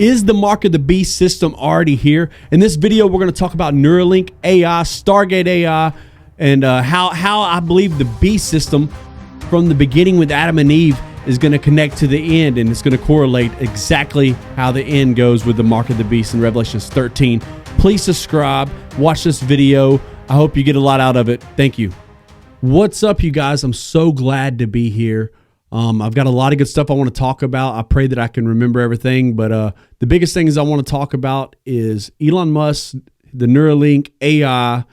Is the mark of the beast system already here? In this video, we're going to talk about Neuralink AI, Stargate AI, and how I believe the beast system from the beginning with Adam and Eve is going to connect to the end, and it's going to correlate exactly how the end goes with the mark of the beast in Revelation 13. Please subscribe, watch this video. I hope you get a lot out of it. Thank you. What's up, you guys? I'm so glad to be here. I've got a lot of good stuff I want to talk about. I pray that I can remember everything, but the biggest things I want to talk about is Elon Musk, the Neuralink AI,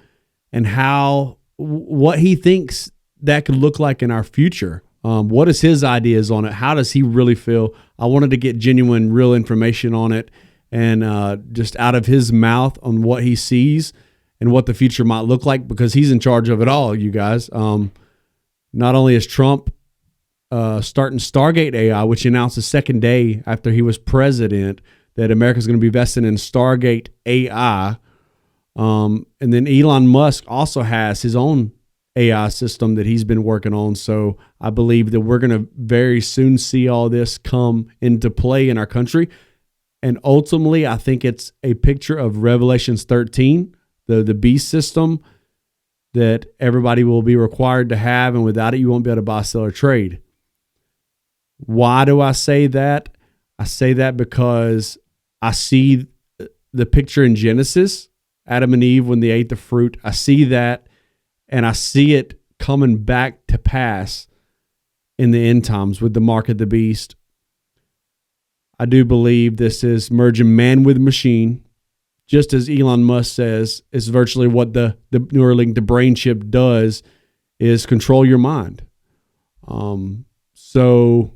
and what he thinks that could look like in our future. What is his ideas on it? How does he really feel? I wanted to get genuine, real information on it, and just out of his mouth on what he sees and what the future might look like, because he's in charge of it all, you guys. Not only is Trump starting Stargate AI, which he announced the second day after he was president that America's going to be investing in Stargate AI. And then Elon Musk also has his own AI system that he's been working on. So I believe that we're going to very soon see all this come into play in our country. And ultimately, I think it's a picture of Revelations 13, the beast system that everybody will be required to have. And without it, you won't be able to buy, sell, or trade. Why do I say that? I say that because I see the picture in Genesis, Adam and Eve, when they ate the fruit. I see that, and I see it coming back to pass in the end times with the mark of the beast. I do believe this is merging man with machine, just as Elon Musk says, is virtually what the Neuralink, the brain chip, does, is control your mind. So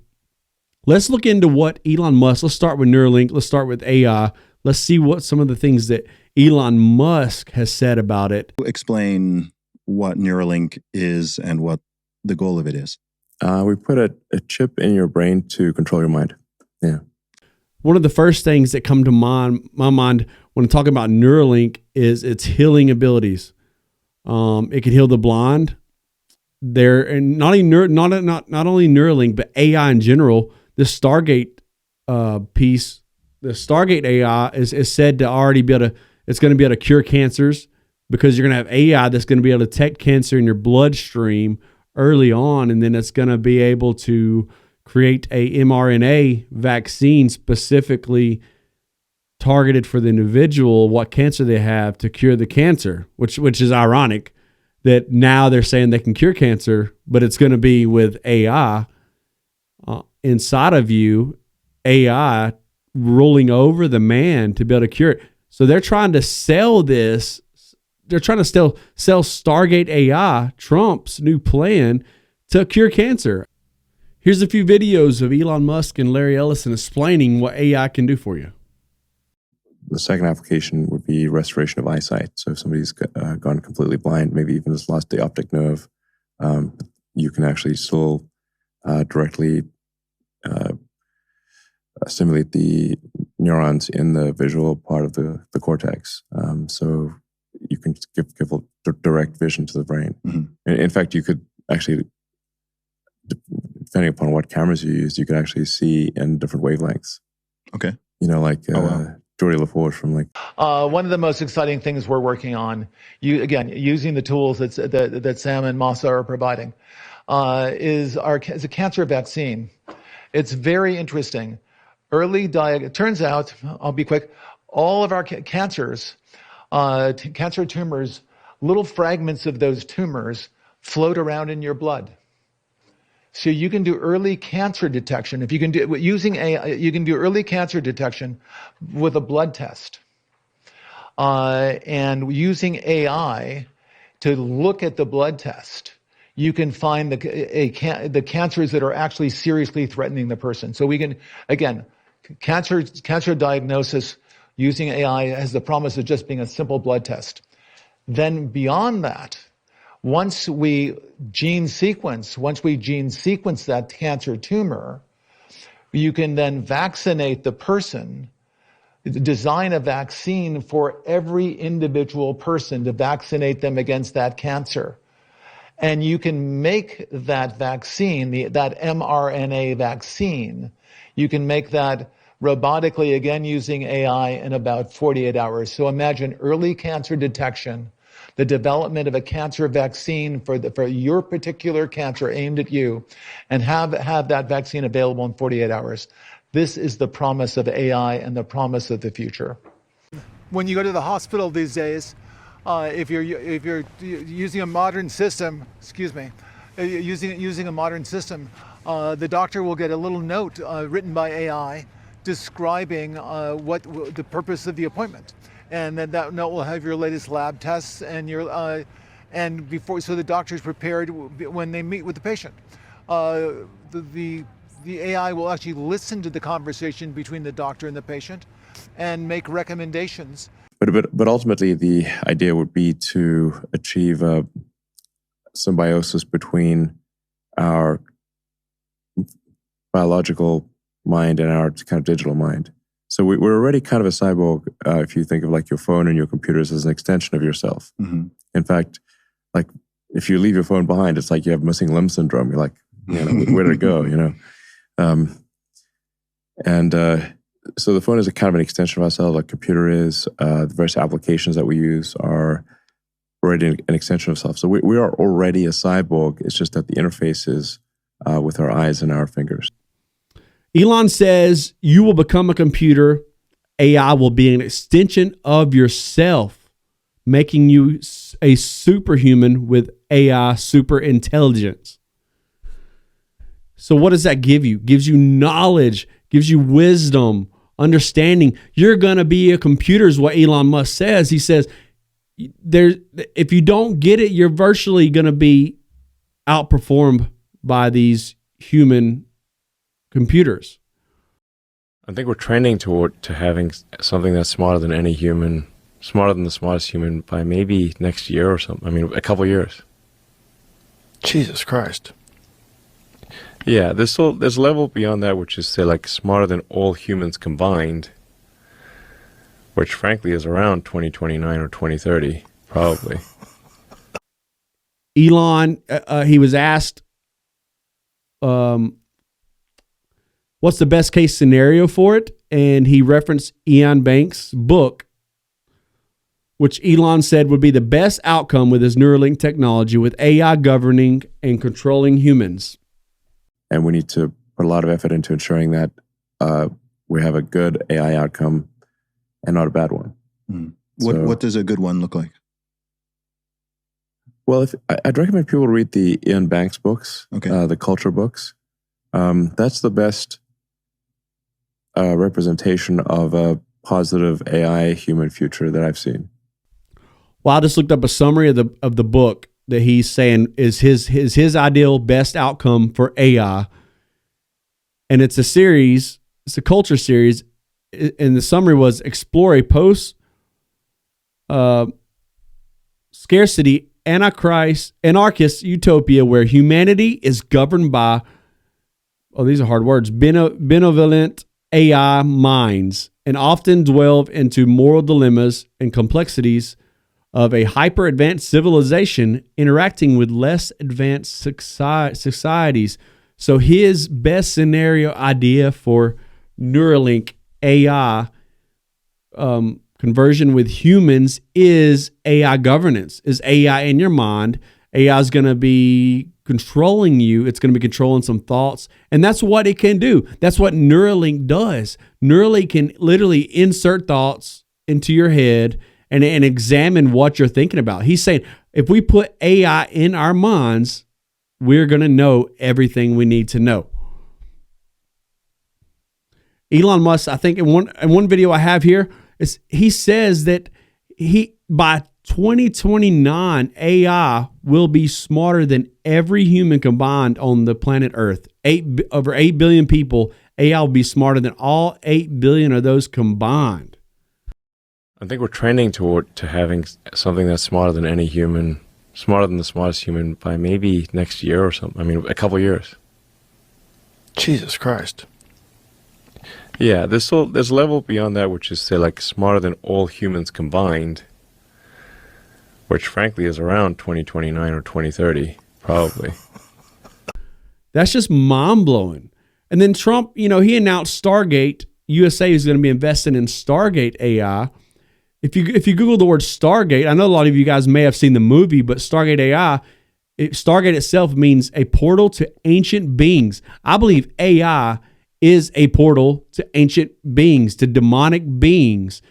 let's look into what Elon Musk, let's start with Neuralink, let's start with AI. Let's see what some of the things that Elon Musk has said about it. Explain what Neuralink is and what the goal of it is. We put a chip in your brain to control your mind. Yeah. One of the first things that come to my mind when I'm talking about Neuralink is its healing abilities. It could heal the blind. And not only Neuralink, but AI in general. This Stargate piece, the Stargate AI is said to already be able to. It's going to be able to cure cancers, because you're going to have AI that's going to be able to detect cancer in your bloodstream early on, and then it's going to be able to create a mRNA vaccine specifically targeted for the individual, what cancer they have, to cure the cancer, which is ironic that now they're saying they can cure cancer, but it's going to be with AI inside of you, AI ruling over the man to be able to cure it. So they're trying to sell this. They're trying to sell Stargate AI, Trump's new plan, to cure cancer. Here's a few videos of Elon Musk and Larry Ellison explaining what AI can do for you. The second application would be restoration of eyesight. So if somebody's gone completely blind, maybe even has lost the optic nerve, you can actually still directly stimulate the neurons in the visual part of the cortex. So you can give direct vision to the brain. Mm-hmm. In fact, you could actually, depending upon what cameras you use, you could actually see in different wavelengths. Okay. You know, like Geordie LaForge from like. One of the most exciting things we're working on, using the tools that Sam and Masa are providing, is a cancer vaccine. It's very interesting. It turns out, I'll be quick, all of our cancers, cancer tumors, little fragments of those tumors float around in your blood. So you can do early cancer detection. If you can do using AI, you can do early cancer detection with a blood test. And using AI to look at the blood test, you can find the cancers that are actually seriously threatening the person. So we can, again, cancer diagnosis using AI has the promise of just being a simple blood test. Then beyond that, once we gene sequence that cancer tumor, you can then vaccinate the person, design a vaccine for every individual person to vaccinate them against that cancer. And you can make that vaccine, that mRNA vaccine, you can make that robotically, again using AI, in about 48 hours. So imagine early cancer detection, the development of a cancer vaccine for your particular cancer aimed at you, and have that vaccine available in 48 hours. This is the promise of AI and the promise of the future. When you go to the hospital these days, if you're using a modern system, using a modern system, the doctor will get a little note written by AI describing what the purpose of the appointment, and then that note will have your latest lab tests and your so the doctor's prepared when they meet with the patient. The AI will actually listen to the conversation between the doctor and the patient and make recommendations. But ultimately, the idea would be to achieve a symbiosis between our biological mind and our kind of digital mind. So we're already kind of a cyborg if you think of like your phone and your computers as an extension of yourself. Mm-hmm. In fact, like if you leave your phone behind, it's like you have missing limb syndrome. You're like, where did it go? So the phone is a kind of an extension of ourselves, like computer is. The various applications that we use are already an extension of self. So we are already a cyborg. It's just that the interface is with our eyes and our fingers. Elon says you will become a computer. AI will be an extension of yourself, making you a superhuman with AI super intelligence. So what does that give you? Gives you knowledge, gives you wisdom, understanding. You're going to be a computer is what Elon Musk says. He says, if you don't get it, you're virtually going to be outperformed by these human computers. I think we're trending to having something that's smarter than any human, smarter than the smartest human by maybe next year or something. I mean, a couple years. Jesus Christ. Yeah, there's a level beyond that, which is, say, like smarter than all humans combined, which frankly is around 2029 or 2030, probably. Elon, he was asked, what's the best case scenario for it? And he referenced Ian Banks' book, which Elon said would be the best outcome with his Neuralink technology, with AI governing and controlling humans. And we need to put a lot of effort into ensuring that we have a good AI outcome and not a bad one. Mm. What does a good one look like? Well, I'd recommend people read the Ian Banks books, the culture books. That's the best representation of a positive AI human future that I've seen. Well, I just looked up a summary of the book that he's saying is his ideal best outcome for AI. And it's a series, it's a culture series. And the summary was explore a post scarcity anarchist utopia where humanity is governed by, these are hard words, benevolent AI minds, and often delve into moral dilemmas and complexities of a hyper-advanced civilization interacting with less advanced societies. So his best scenario idea for Neuralink AI conversion with humans is AI governance, is AI in your mind. AI is going to be controlling you. It's going to be controlling some thoughts. And that's what it can do. That's what Neuralink does. Neuralink can literally insert thoughts into your head and examine what you're thinking about. He's saying, if we put AI in our minds, we're going to know everything we need to know. Elon Musk, I think in one video I have here, he says that by 2029, AI will be smarter than every human combined on the planet Earth. Over 8 billion people, AI will be smarter than all 8 billion of those combined. I think we're trending to having something that's smarter than any human, smarter than the smartest human by maybe next year or something. I mean, a couple years. Jesus Christ. Yeah, there's a level beyond that, which is, say, like smarter than all humans combined, which frankly is around 2029 or 2030, probably. That's just mind-blowing. And then Trump, he announced Stargate USA is going to be investing in Stargate AI. If you Google the word Stargate, I know a lot of you guys may have seen the movie, but Stargate AI, Stargate itself means a portal to ancient beings. I believe AI is a portal to ancient beings, to demonic beings.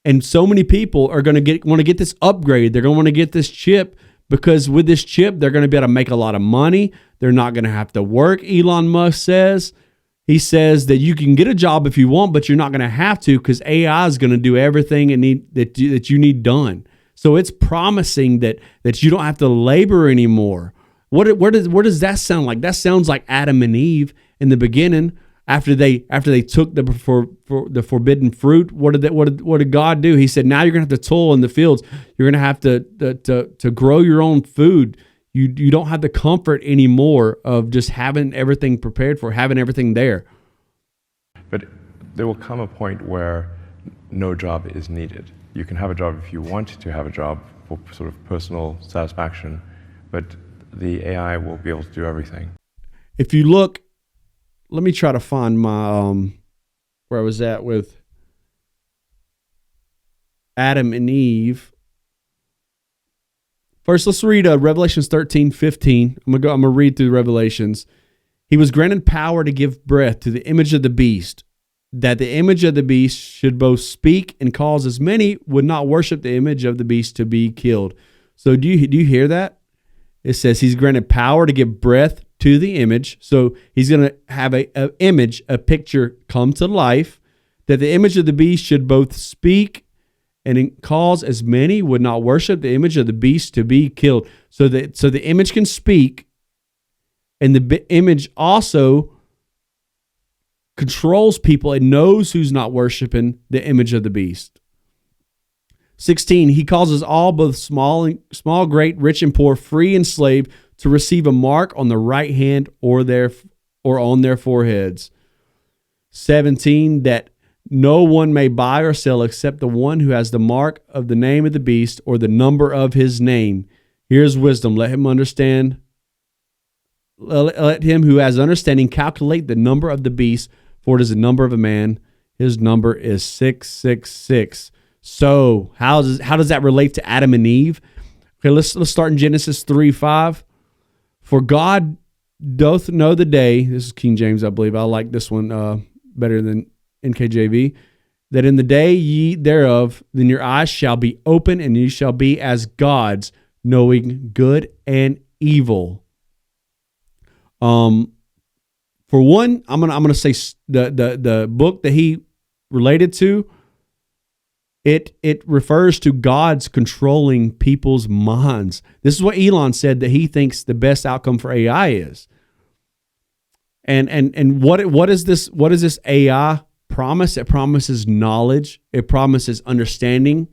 And so many people are going to want to get this upgrade. They're going to want to get this chip, because with this chip, they're going to be able to make a lot of money. They're not going to have to work, Elon Musk says. He says that you can get a job if you want, but you're not going to have to, because AI is going to do everything that you need done. So it's promising that you don't have to labor anymore. Where does that sound like? That sounds like Adam and Eve in the beginning. After they took the forbidden fruit, what did God do? He said, now you're gonna have to toil in the fields. You're gonna have to grow your own food. You don't have the comfort anymore of just having everything prepared for, having everything there. But there will come a point where no job is needed. You can have a job if you want to have a job for sort of personal satisfaction, but the AI will be able to do everything. If you look, let me try to find my where I was at with Adam and Eve. First, let's read Revelations 13:15. I'm gonna read through Revelations. He was granted power to give breath to the image of the beast, that the image of the beast should both speak and cause as many would not worship the image of the beast to be killed. So do you hear that? It says he's granted power to give breath to the image. So he's going to have a image, a picture come to life, that the image of the beast should both speak and cause as many would not worship the image of the beast to be killed. So the image can speak, and the image also controls people and knows who's not worshiping the image of the beast. 16, he causes all, both small, great, rich and poor, free and slave, to receive a mark on the right hand or on their foreheads. 17, that no one may buy or sell except the one who has the mark of the name of the beast or the number of his name. Here's wisdom. Let him understand. Let him who has understanding calculate the number of the beast, for it is the number of a man. His number is 666. So how does that relate to Adam and Eve? Okay, let's start in Genesis 3:5. For God doth know the day, this is King James, I believe. I like this one better than NKJV. That in the day ye thereof, then your eyes shall be open, and ye shall be as gods, knowing good and evil. For one, I'm gonna say the book that he related to, it refers to God's controlling people's minds. This is what Elon said that he thinks the best outcome for AI is. And what is this AI promise? It promises knowledge. It promises understanding.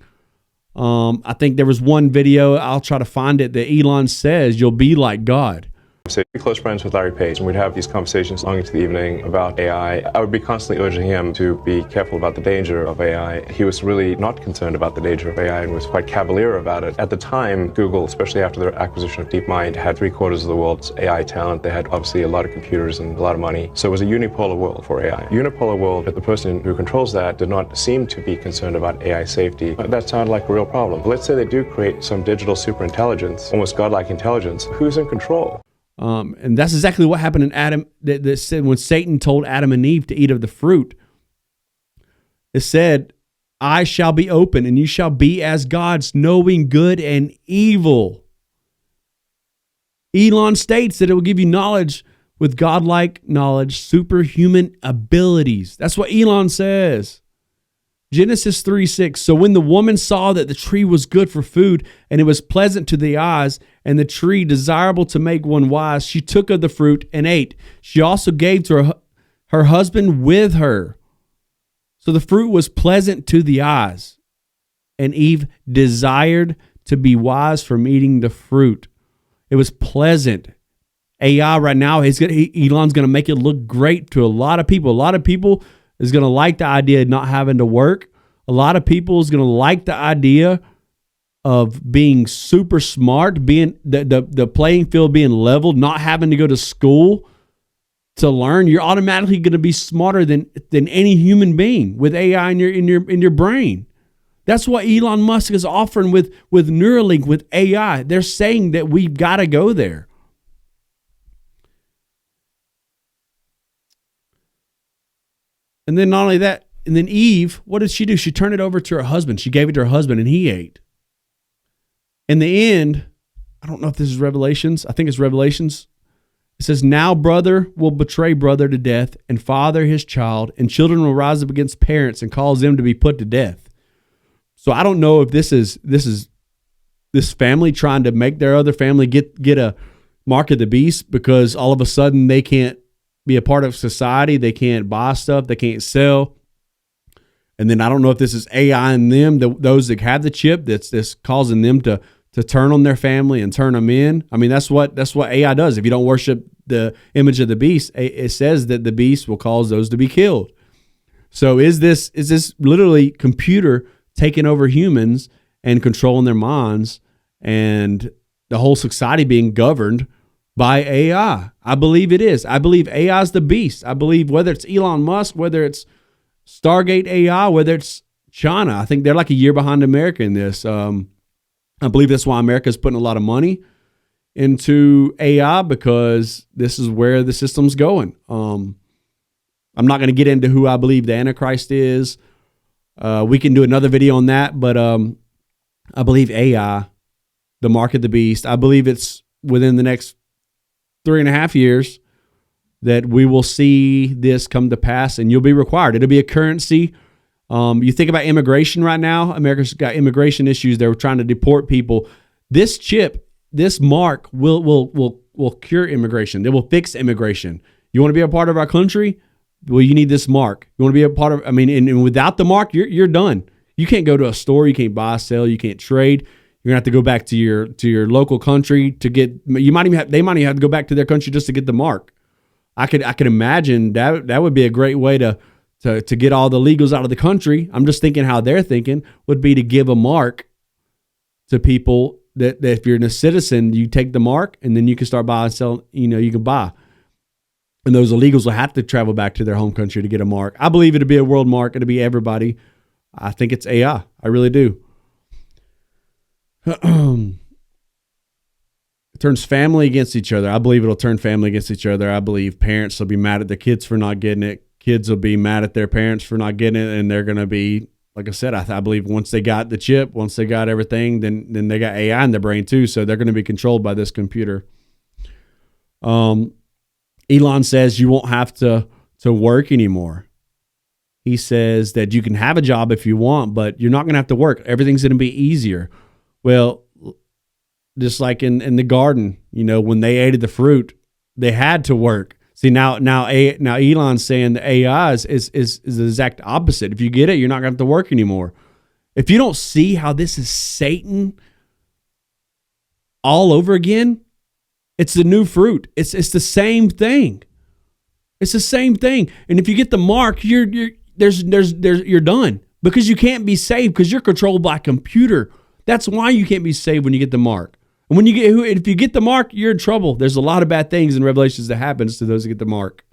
I think there was one video, I'll try to find it, that Elon says you'll be like God. Say, be close friends with Larry Page, and we'd have these conversations long into the evening about AI. I would be constantly urging him to be careful about the danger of AI. He was really not concerned about the danger of AI and was quite cavalier about it. At the time, Google, especially after their acquisition of DeepMind, had 3/4 of the world's AI talent. They had obviously a lot of computers and a lot of money. So it was a unipolar world for AI. Unipolar world, but the person who controls that did not seem to be concerned about AI safety. That sounded like a real problem. Let's say they do create some digital superintelligence, almost godlike intelligence. Who's in control? And that's exactly what happened in Adam. That said, when Satan told Adam and Eve to eat of the fruit, it said, "Eyes shall be open, and you shall be as gods, knowing good and evil." Elon states that it will give you knowledge with godlike knowledge, superhuman abilities. That's what Elon says. Genesis 3:6. So when the woman saw that the tree was good for food, and it was pleasant to the eyes, and the tree desirable to make one wise, she took of the fruit and ate. She also gave to her husband with her. So the fruit was pleasant to the eyes, and Eve desired to be wise from eating the fruit. It was pleasant. AI right now, Elon's going to make it look great to a lot of people. A lot of people is going to like the idea of not having to work. A lot of people is going to like the idea of being super smart, being the playing field being leveled, not having to go to school to learn. You're automatically going to be smarter than any human being with AI in your brain. That's what Elon Musk is offering with Neuralink, with AI. They're saying that we've got to go there. And then not only that, and then Eve, what did she do? She turned it over to her husband. She gave it to her husband and he ate. In the end, I don't know if this is Revelations. I think it's Revelations. It says, now brother will betray brother to death, and father his child, and children will rise up against parents and cause them to be put to death. So I don't know if this is this family trying to make their other family get a mark of the beast, because all of a sudden they can't be a part of society. They can't buy stuff. They can't sell. And then I don't know if this is AI in them, those that have the chip, that's causing them to turn on their family and turn them in. I mean, that's what AI does. If you don't worship the image of the beast, it says that the beast will cause those to be killed. So is this literally computer taking over humans and controlling their minds, and the whole society being governed by AI? I believe it is. I believe AI is the beast. I believe whether it's Elon Musk, whether it's Stargate AI, whether it's China, I think they're like a year behind America in this. I believe that's why America is putting a lot of money into AI, because this is where the system's going. I'm not going to get into who I believe the Antichrist is. We can do another video on that, but I believe AI, the mark of the beast, I believe it's within the next 3.5 years that we will see this come to pass, and you'll be required. It'll be a currency. You think about immigration right now. America's got immigration issues. They're trying to deport people. This chip, this mark will cure immigration. They will fix immigration. You want to be a part of our country? Well, you need this mark. You want to be a part of, and without the mark, you're done. You can't go to a store. You can't buy, sell. You can't trade. You're gonna have to go back to your local country to get. They might even have to go back to their country just to get the mark. I could imagine that would be a great way to get all the illegals out of the country. I'm just thinking how they're thinking would be to give a mark to people that if you're a citizen, you take the mark and then you can start buying and selling, you can buy. And those illegals will have to travel back to their home country to get a mark. I believe it'll be a world mark. It'll be everybody. I think it's AI. I really do. It turns family against each other. I believe it'll turn family against each other. I believe parents will be mad at their kids for not getting it. Kids will be mad at their parents for not getting it. And they're going to be, like I said, I believe once they got the chip, once they got everything, then they got AI in their brain too. So they're going to be controlled by this computer. Elon says you won't have to work anymore. He says that you can have a job if you want, but you're not going to have to work. Everything's going to be easier. Well, just like in the garden, when they ate the fruit, they had to work. See, now Elon's saying the AI is the exact opposite. If you get it, you're not going to have to work anymore. If you don't see how this is Satan all over again, it's the new fruit. It's the same thing. It's the same thing. And if you get the mark, you're done, because you can't be saved because you're controlled by a computer. That's why you can't be saved when you get the mark. And if you get the mark, you're in trouble. There's a lot of bad things in Revelations that happens to those who get the mark.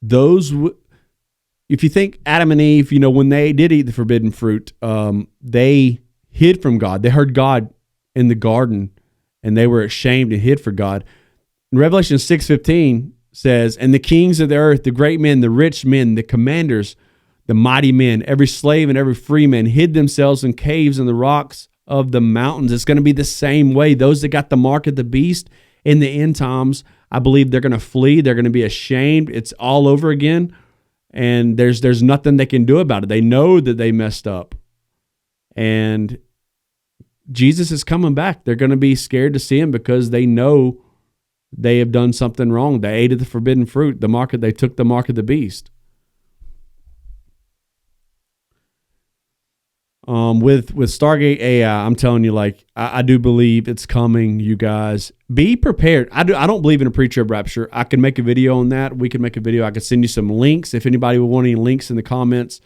If you think Adam and Eve, when they did eat the forbidden fruit, they hid from God. They heard God in the garden, and they were ashamed and hid for God. In Revelation 6:15 says, and the kings of the earth, the great men, the rich men, the commanders, the mighty men, every slave and every free man hid themselves in caves and the rocks of the mountains. It's going to be the same way. Those that got the mark of the beast in the end times, I believe they're going to flee. They're going to be ashamed. It's all over again. And there's nothing they can do about it. They know that they messed up. And Jesus is coming back. They're going to be scared to see him because they know they have done something wrong. They ate of the forbidden fruit. They took the mark of the beast. With Stargate AI, I'm telling you, I do believe it's coming, you guys. Be prepared. I don't believe in a pre-trib rapture. I can make a video on that. We can make a video. I could send you some links. If anybody would want any links in the comments,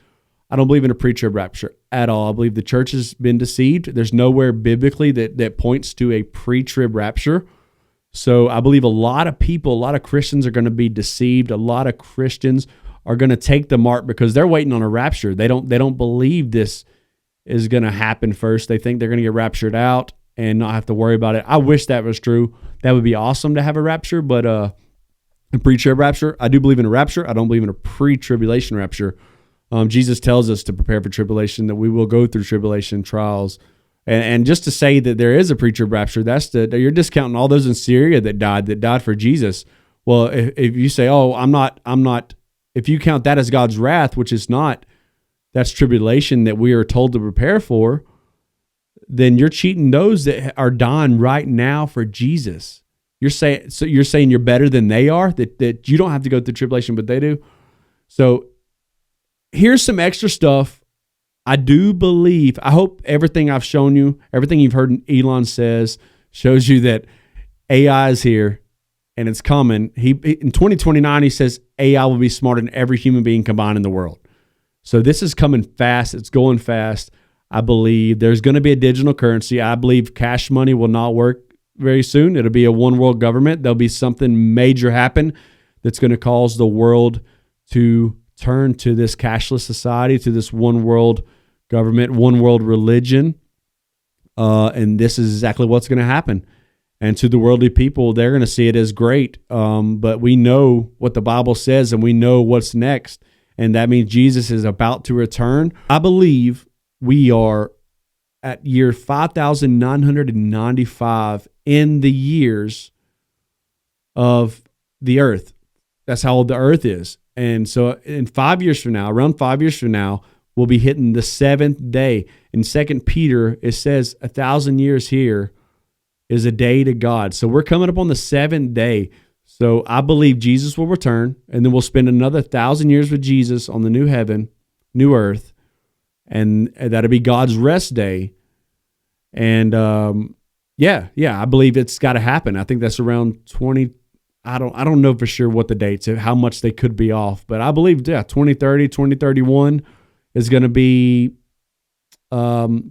I don't believe in a pre-trib rapture at all. I believe the church has been deceived. There's nowhere biblically that points to a pre-trib rapture. So I believe a lot of people, a lot of Christians are going to be deceived. A lot of Christians are going to take the mark because they're waiting on a rapture. They don't believe this is going to happen first. They think they're going to get raptured out and not have to worry about it. I wish that was true. That would be awesome to have a rapture, but a pre-trib rapture, I do believe in a rapture. I don't believe in a pre-tribulation rapture. Jesus tells us to prepare for tribulation, that we will go through tribulation trials. And just to say that there is a pre-trib rapture, you're discounting all those in Syria that died for Jesus. Well, if you say, oh, I'm not, if you count that as God's wrath, which is not, that's tribulation that we are told to prepare for, then you're cheating those that are dying right now for Jesus. You're saying you're better than they are, that you don't have to go through tribulation, but they do. So here's some extra stuff. I do believe, I hope everything I've shown you, everything you've heard Elon says, shows you that AI is here and it's coming. In 2029, he says AI will be smarter than every human being combined in the world. So this is coming fast. It's going fast. I believe there's going to be a digital currency. I believe cash money will not work very soon. It'll be a one world government. There'll be something major happen that's going to cause the world to turn to this cashless society, to this one world government, one world religion. And this is exactly what's going to happen. And to the worldly people, they're going to see it as great. But we know what the Bible says and we know what's next. And that means Jesus is about to return. I believe we are at year 5,995 in the years of the earth. That's how old the earth is. And so in 5 years from now, around 5 years from now, we'll be hitting the seventh day. In 2 Peter, it says 1,000 years here is a day to God. So we're coming up on the seventh day. So I believe Jesus will return, and then we'll spend another 1,000 years with Jesus on the new heaven, new earth, and that'll be God's rest day. And I believe it's got to happen. I think that's around 20. I don't know for sure what the dates, how much they could be off, but I believe 2030, 2031 is going to be the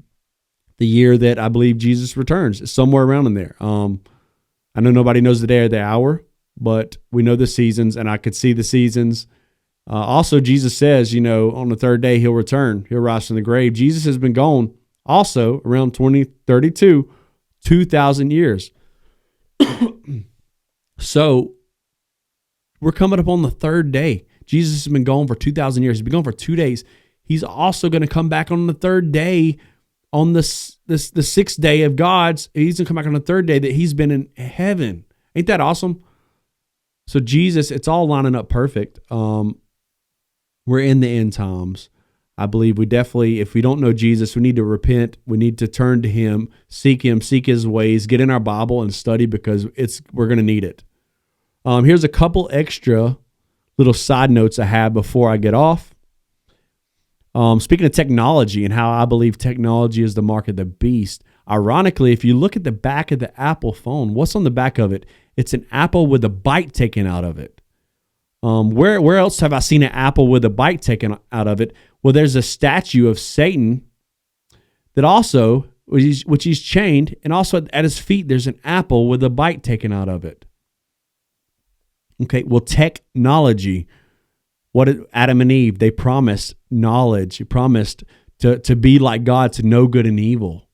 year that I believe Jesus returns. It's somewhere around in there. I know nobody knows the day or the hour, but we know the seasons, and I could see the seasons. Also, Jesus says, on the third day he'll return. He'll rise from the grave. Jesus has been gone also around 2032, 2,000 years. So we're coming up on the third day. Jesus has been gone for 2,000 years. He's been gone for 2 days. He's also going to come back on the third day, on the sixth day of God's. He's going to come back on the third day that he's been in heaven. Ain't that awesome? So Jesus, it's all lining up perfect. We're in the end times. I believe we definitely, if we don't know Jesus, we need to repent. We need to turn to him, seek his ways, get in our Bible and study, because we're going to need it. Here's a couple extra little side notes I have before I get off. Speaking of technology and how I believe technology is the mark of the beast. Ironically, if you look at the back of the Apple phone, what's on the back of it? It's an apple with a bite taken out of it. Where else have I seen an apple with a bite taken out of it? Well, there's a statue of Satan that also, which he's chained, and also at his feet there's an apple with a bite taken out of it. Okay, well, technology. What did Adam and Eve? They promised knowledge. He promised to be like God, to know good and evil.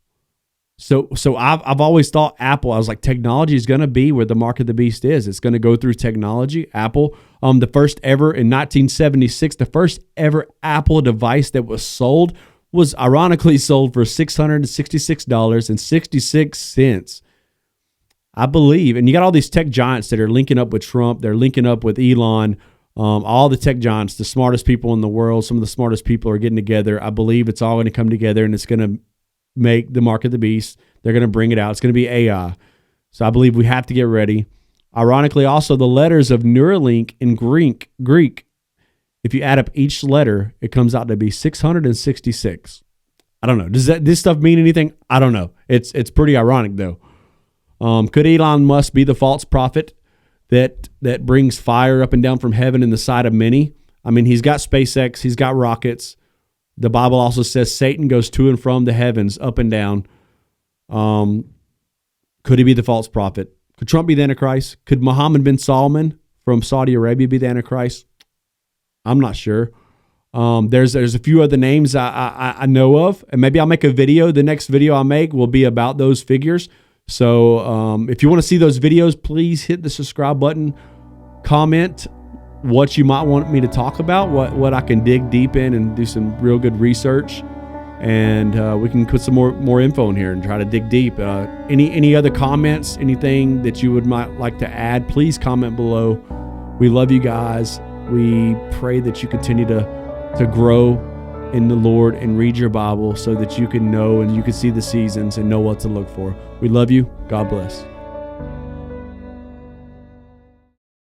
So I've always thought Apple, I was like, technology is going to be where the mark of the beast is. It's going to go through technology. Apple, the first ever in 1976, the first ever Apple device that was sold was ironically sold for $666.66. I believe, and you got all these tech giants that are linking up with Trump. They're linking up with Elon. All the tech giants, the smartest people in the world, some of the smartest people are getting together. I believe it's all going to come together, and it's going to make the mark of the beast. They're going to bring it out. It's going to be AI. So I believe we have to get ready. Ironically, also the letters of Neuralink in Greek, if you add up each letter, it comes out to be 666. I don't know. Does this stuff mean anything? I don't know. It's pretty ironic though. Could Elon Musk be the false prophet that brings fire up and down from heaven in the side of many? I mean, he's got SpaceX, he's got rockets. The Bible also says Satan goes to and from the heavens, up and down. Could he be the false prophet? Could Trump be the Antichrist? Could Mohammed bin Salman from Saudi Arabia be the Antichrist? I'm not sure. There's a few other names I know of, and maybe I'll make a video. The next video I make will be about those figures. So if you want to see those videos, please hit the subscribe button. Comment what you might want me to talk about, what I can dig deep in and do some real good research. And we can put some more info in here and try to dig deep. Any other comments, anything that you might like to add, please comment below. We love you guys. We pray that you continue to grow in the Lord and read your Bible so that you can know and you can see the seasons and know what to look for. We love you. God bless.